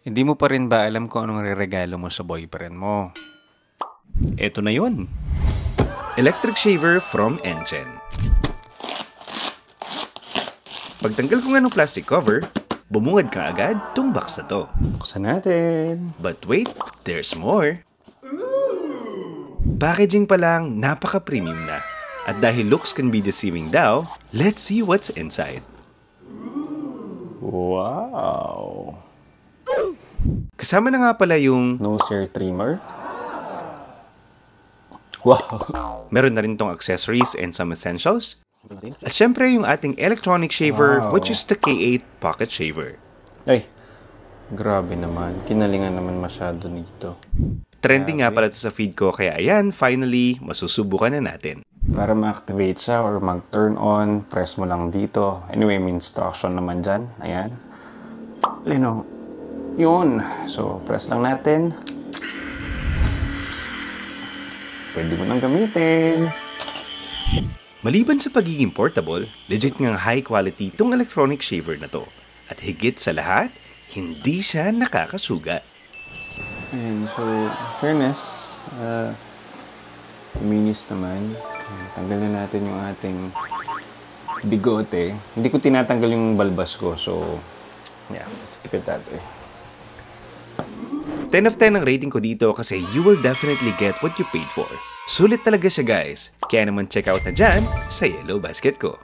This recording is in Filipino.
Hindi mo pa rin ba alam kung anong reregalo mo sa boyfriend mo? Eto na yun. Electric shaver from Enchen. Pagtanggal ko nga ng plastic cover, bumungad ka agad tong box na to. Buksan natin. But wait, there's more. Packaging pa lang, napaka-premium na. At dahil looks can be deceiving daw, let's see what's inside. Wow! Kasama na nga pala yung Nose hair trimmer. Wow! meron na rin tong accessories and some essentials. At syempre yung ating electronic shaver, Wow. which is the K8 Pocket Shaver. Ay! Grabe naman. Kinalingan naman masyado nito. Trending nga pala to sa feed ko, kaya ayan, finally, masusubukan na natin. Para ma-activate siya or mag-turn on, press mo lang dito. Anyway, may instruction naman dyan. Ayan. Yun. So, press lang natin. Pwede mo nang gamitin. Maliban sa pagiging portable, legit ngang high quality tong electronic shaver na to. At higit sa lahat, hindi siya nakakasuga. Ayan, so, fairness, minis naman. Tanggalin natin yung ating bigote. Hindi ko tinatanggal yung balbas ko, so, yeah, let's keep it that way. 10 of 10 ang rating ko dito kasi you will definitely get what you paid for. Sulit talaga siya guys. Kaya naman check out na dyan sa Yellow Basket ko.